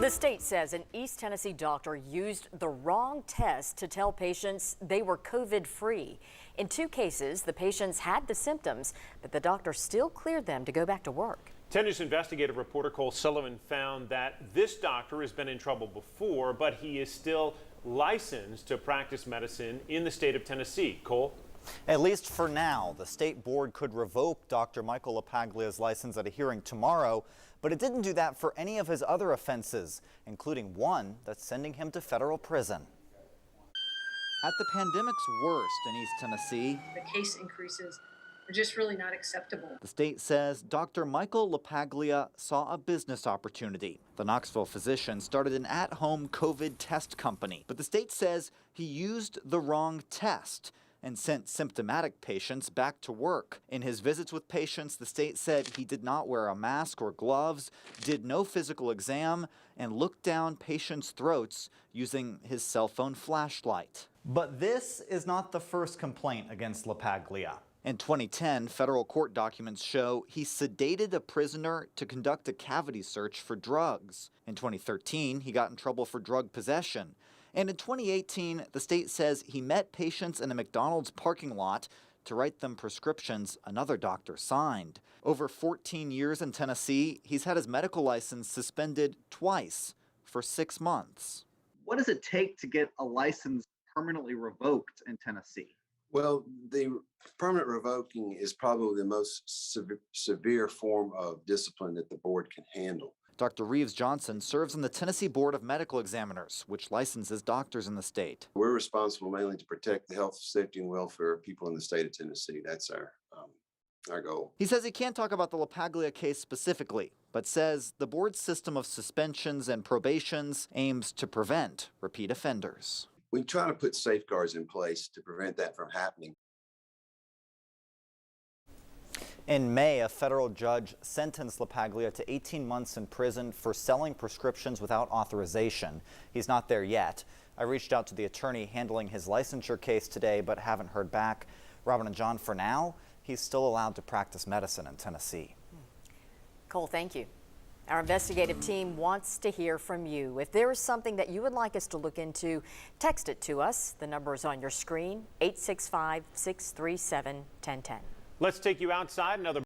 The state says an East Tennessee doctor used the wrong test to tell patients they were COVID-free. In 2 cases, the patients had the symptoms, but the doctor still cleared them to go back to work. 10 News investigative reporter Cole Sullivan found that this doctor has been in trouble before, but he is still licensed to practice medicine in the state of Tennessee. Cole? At least for now, the state board could revoke Dr. Michael LaPaglia's license at a hearing tomorrow, but it didn't do that for any of his other offenses, including one that's sending him to federal prison. At the pandemic's worst in East Tennessee, the case increases are just really not acceptable. The state says Dr. Michael LaPaglia saw a business opportunity. The Knoxville physician started an at-home COVID test company, but the state says he used the wrong test and sent symptomatic patients back to work. In his visits with patients, the state said he did not wear a mask or gloves, did no physical exam, and looked down patients' throats using his cell phone flashlight. But this is not the first complaint against LaPaglia. In 2010, federal court documents show he sedated a prisoner to conduct a cavity search for drugs. In 2013, he got in trouble for drug possession. And in 2018, the state says he met patients in a McDonald's parking lot to write them prescriptions another doctor signed. Over 14 years in Tennessee, he's had his medical license suspended twice for 6 months. What does it take to get a license permanently revoked in Tennessee? Well, the permanent revoking is probably the most severe form of discipline that the board can handle. Dr. Reeves Johnson serves on the Tennessee Board of Medical Examiners, which licenses doctors in the state. We're responsible mainly to protect the health, safety, and welfare of people in the state of Tennessee. That's our goal. He says he can't talk about the LaPaglia case specifically, but says the board's system of suspensions and probations aims to prevent repeat offenders. We try to put safeguards in place to prevent that from happening. In May, a federal judge sentenced LaPaglia to 18 months in prison for selling prescriptions without authorization. He's not there yet. I reached out to the attorney handling his licensure case today, but haven't heard back. Robin and John, for now, he's still allowed to practice medicine in Tennessee. Cole, thank you. Our investigative team wants to hear from you. If there is something that you would like us to look into, text it to us. The number is on your screen, 865-637-1010. Let's take you outside. Another